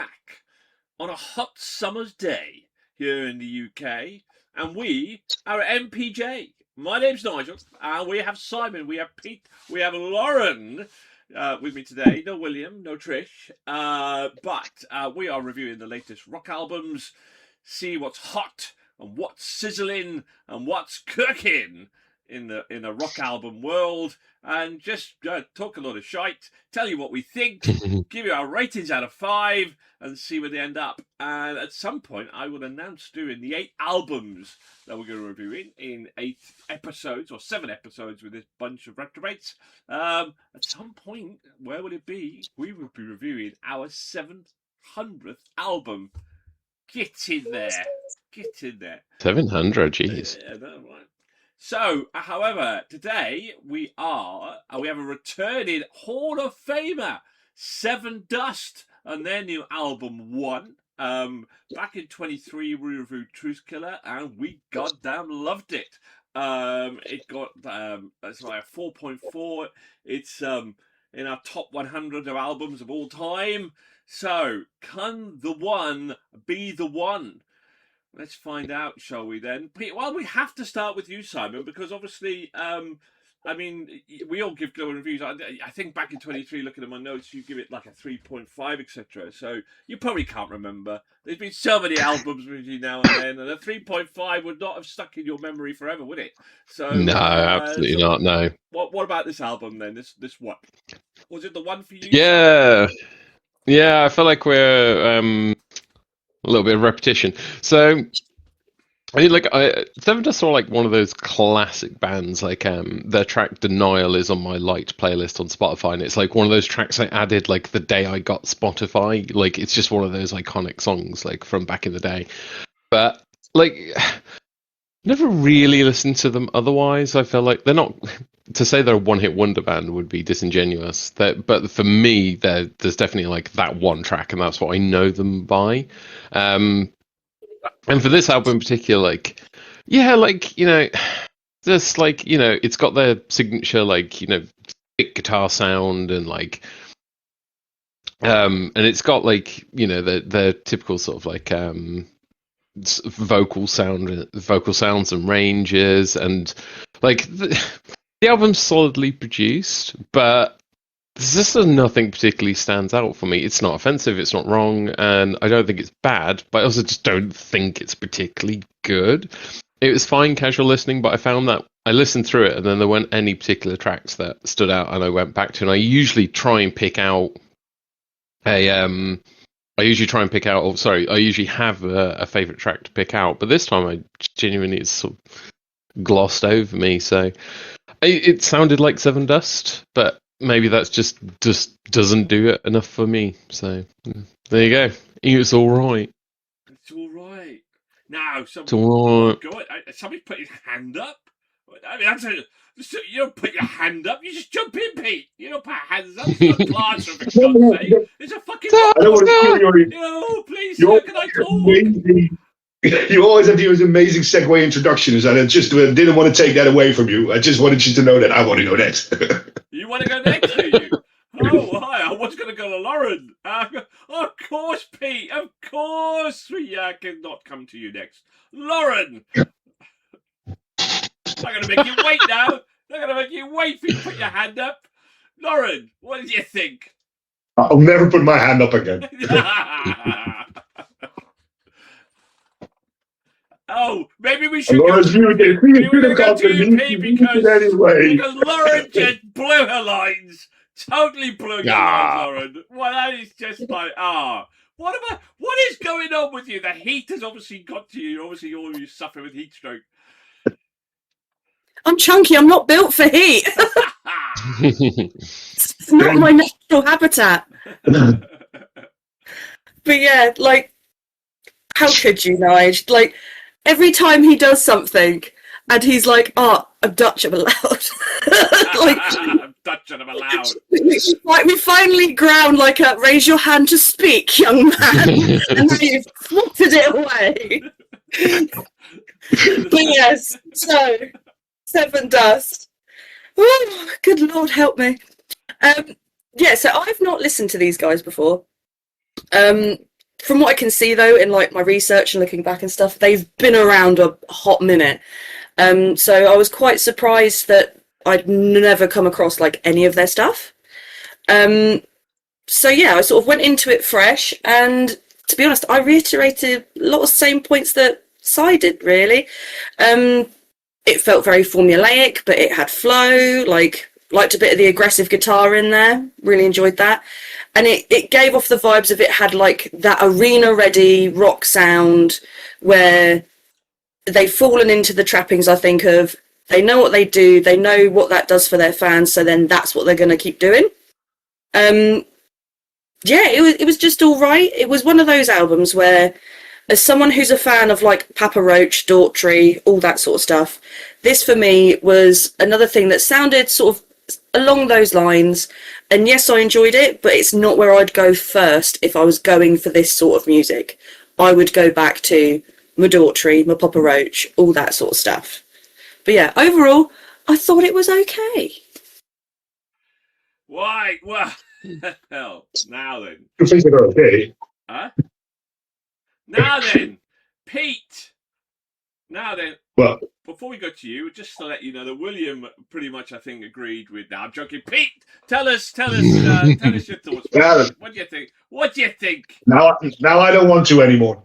back on a hot summer's day here in the UK, and we are MPJ. My name's Nigel, and we have Simon, we have Pete, we have Lauren with me today. No William, no Trish, but we are reviewing the latest rock albums, see what's hot and what's sizzling and what's cooking in the rock album world, and just talk a lot of shite, tell you what we think, give you our ratings out of 5, and see where they end up. And at some point, I will announce doing the 8 albums that we're going to review in 8 episodes, or 7 episodes with this bunch of retrobates. At some point, where will it be? We will be reviewing our 700th album. Get in there. Get in there. 700, jeez. I know, right? So, however, today we have a returning Hall of Famer, Sevendust, and their new album, One. Back in 23, we reviewed Truth Killer, and we goddamn loved it. It got it's like a 4.4. It's in our top 100 of albums of all time. So, can the one be the one? Let's find out, shall we then? Well, we have to start with you, Simon, because obviously, I mean, we all give glowing reviews. I think back in 23, looking at my notes, you give it like a 3.5, etc. So you probably can't remember. There's been so many albums with you now and then, and a 3.5 would not have stuck in your memory forever, would it? So no, absolutely not. No. What about this album then? This what? Was it the one for you? Yeah, I feel like we're a little bit of repetition. So, I mean, like, Sevendust are like one of those classic bands. Like, their track "Denial" is on my liked playlist on Spotify, and it's like one of those tracks I added like the day I got Spotify. Like, it's just one of those iconic songs, like from back in the day. But like, never really listened to them. Otherwise, I feel like they're not. To say they're a one-hit wonder band would be disingenuous. But for me, there's definitely like that one track, and that's what I know them by. And for this album in particular, like, yeah, like, you know, just like, you know, it's got their signature, like, you know, thick guitar sound, and like, and it's got like, you know, the typical sort of like vocal sounds and ranges, and like the album's solidly produced, but there's just nothing particularly stands out for me. It's not offensive, it's not wrong, and I don't think it's bad, but I also just don't think it's particularly good. It was fine casual listening, but I found that I listened through it and then there weren't any particular tracks that stood out and I went back to, and I usually try and pick out I usually have a favourite track to pick out, but this time I genuinely, it's sort of glossed over me, so it sounded like Sevendust, but maybe that's just doesn't do it enough for me. So there you go. It's all right. It's all right. Now, somebody put his hand up. I mean, you don't put your hand up. You just jump in, Pete. You don't put hands up. It's not classroom, for God's sake. It's a fucking. I don't want to steal your. No, please, sir, can I talk? You always have these amazing segue introductions, and I just didn't want to take that away from you. I just wanted you to know that I want to go next. You want to go next, do you? Oh, hi. I was going to go to Lauren. Of course, Pete. Of course. We cannot come to you next. Lauren. I'm going to make you wait now. I'm going to make you wait for you to put your hand up. Lauren, what did you think? I'll never put my hand up again. Oh, maybe we should go to you, Pete, because Lauren just blew her lines. Totally blew your lines, Lauren. Well, that is just like, what is going on with you? The heat has obviously got to you. Obviously, all of you suffer with heat stroke. I'm chunky. I'm not built for heat. It's not my natural habitat. But yeah, like, how could you, Nige? Like, every time he does something and he's like, oh, I'm Dutch, I'm allowed. Like, I'm Dutch and I'm allowed. Like, we finally ground like a raise your hand to speak, young man. And now you've swatted it away. But yes, so Sevendust. Oh, good Lord, help me. Yeah, so I've not listened to these guys before. from what I can see though, in like my research and looking back and stuff, they've been around a hot minute. So I was quite surprised that I'd never come across like any of their stuff. So yeah, I sort of went into it fresh, and to be honest, I reiterated a lot of the same points that Si did, really. It felt very formulaic, but it had flow, liked a bit of the aggressive guitar in there, really enjoyed that. And it gave off the vibes of it had like that arena-ready rock sound where they've fallen into the trappings, I think, of they know what they do, they know what that does for their fans, so then that's what they're going to keep doing. Yeah, it was just all right. It was one of those albums where, as someone who's a fan of like Papa Roach, Daughtry, all that sort of stuff, this for me was another thing that sounded sort of along those lines. And yes, I enjoyed it, but it's not where I'd go first if I was going for this sort of music. I would go back to my Daughtry, my Papa Roach, all that sort of stuff. But yeah, overall, I thought it was okay. Why? Well, hell, now then. You think they're okay? Huh? Now then, Pete. Now then, Well, before we go to you, just to let you know that William pretty much, I think, agreed with. Now I'm joking. Pete, tell us your thoughts. Yeah. What do you think? What do you think? now I don't want to anymore.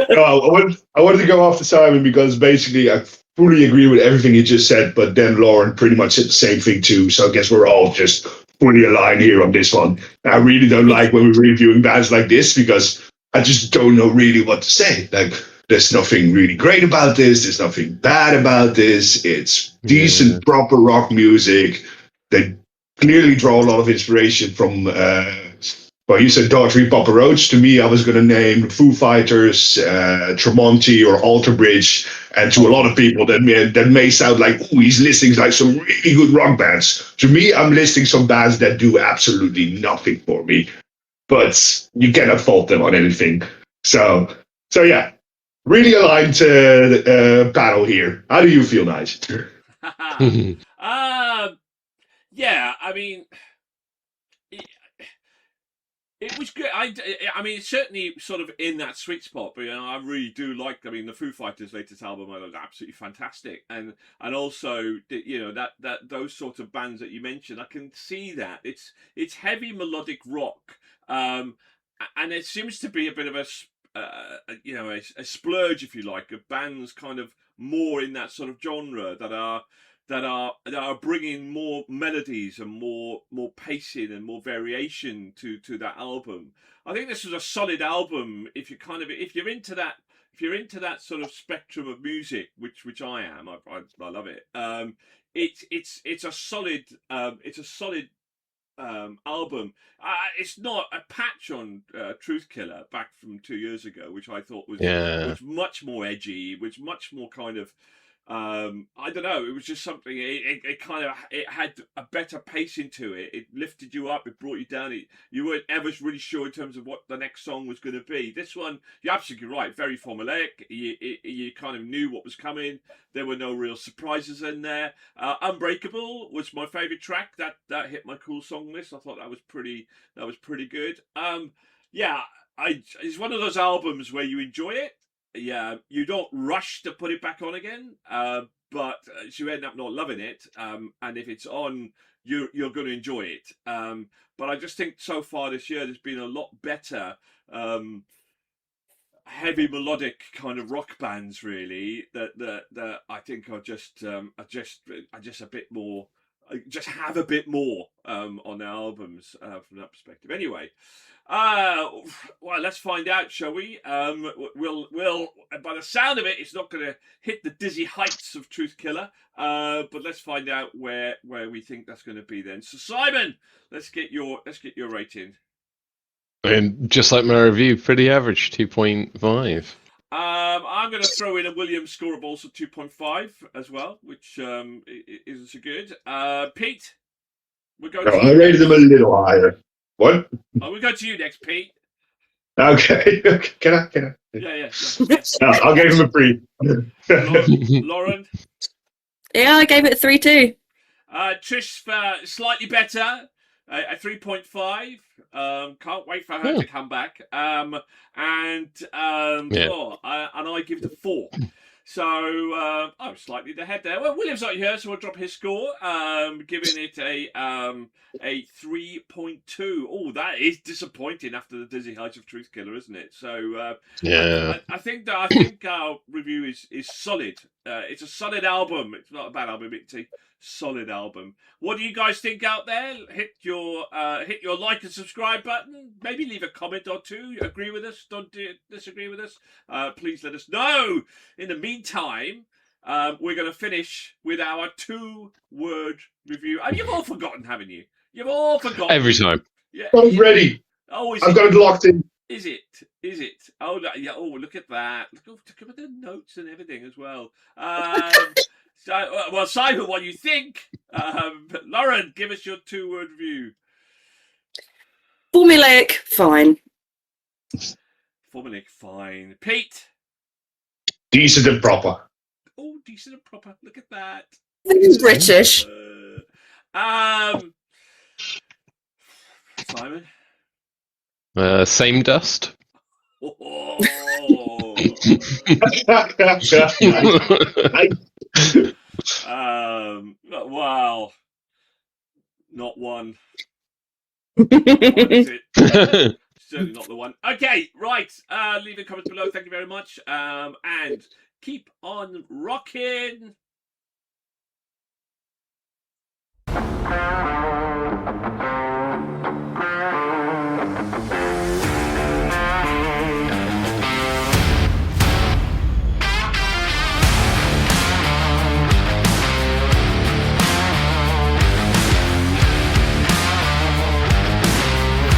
No, I wanted to go after Simon because basically I fully agree with everything he just said, but then Lauren pretty much said the same thing too. So I guess we're all just fully aligned here on this one. I really don't like when we're reviewing bands like this because I just don't know really what to say. Like, there's nothing really great about this. There's nothing bad about this. It's decent, proper rock music. They clearly draw a lot of inspiration from, well, you said Daughtry, Papa Roach. To me, I was going to name Foo Fighters, Tremonti, or Alter Bridge. And to a lot of people, that may sound like, oh, he's listing like some really good rock bands. To me, I'm listing some bands that do absolutely nothing for me. But you cannot fault them on anything. So yeah, really aligned to the panel here. How do you feel, Nigel? Yeah, I mean, it was good. I mean, it's certainly sort of in that sweet spot. But you know, I really do like. I mean, the Foo Fighters' latest album was absolutely fantastic, and also you know that those sort of bands that you mentioned, I can see that it's heavy melodic rock, and it seems to be a bit of a you know a splurge, if you like, of bands kind of more in that sort of genre that are bringing more melodies and more pacing and more variation to that album. I think this was a solid album if you're into that sort of spectrum of music, which I am. I love it. It's a solid album. It's not a patch on Truth Killer back from 2 years ago, which I thought was much more edgy, was much more kind of I don't know. It was just something. It had a better pacing to it. It lifted you up. It brought you down. You weren't ever really sure in terms of what the next song was going to be. This one, you're absolutely right. Very formulaic. You kind of knew what was coming. There were no real surprises in there. Unbreakable was my favorite track. That hit my cool song list. I thought that was pretty good. Yeah, it's one of those albums where you enjoy it. Yeah, you don't rush to put it back on again, but you end up not loving it. And if it's on, you're going to enjoy it. But I just think so far this year there's been a lot better heavy melodic kind of rock bands, really. That I think are just a bit more, just have a bit more on their albums from that perspective. Anyway. Well, let's find out, shall we? We'll by the sound of it, it's not going to hit the dizzy heights of Truth Killer. But let's find out where we think that's going to be then. So, Simon, let's get your rating. And just like my review, pretty average, 2.5. I'm going to throw in a Williams score of also 2.5 as well, which isn't so good. Pete, we're going. I rated them a little higher. What? Oh, we'll go to you next, Pete. Okay. Can I? Yeah. I'll give him a 3. Lauren? Yeah, I gave it a 3 too. Trish, slightly better. a 3.5. Can't wait for her to come back. And I give it a 4. So I'm slightly ahead there. Well, William's not here, so we'll drop his score, giving it a 3.2. Oh, that is disappointing after the Dizzy Heights of Truth Killer, isn't it? So I think our review is solid. It's a solid album. It's not a bad album. It's a solid album. What do you guys think out there? Hit your like and subscribe button. Maybe leave a comment or two. Agree with us? Don't disagree with us? Please let us know. In the meantime, we're going to finish with our 2-word review. You've all forgotten, haven't you? You've all forgotten. Every time. Yeah, I'm ready. Oh, I've got it locked in. Is it? Oh, yeah. Oh, look at that. Look at the notes and everything as well. Well, Simon, what do you think? Lauren, give us your 2-word review. Formulaic, fine. Formulaic, fine. Pete. Decent and proper. Oh, decent and proper. Look at that. British. Simon. Sevendust. Oh. Wow. Not one. What is it? Certainly not the one. Okay, right. Leave a comment below. Thank you very much. And keep on rocking.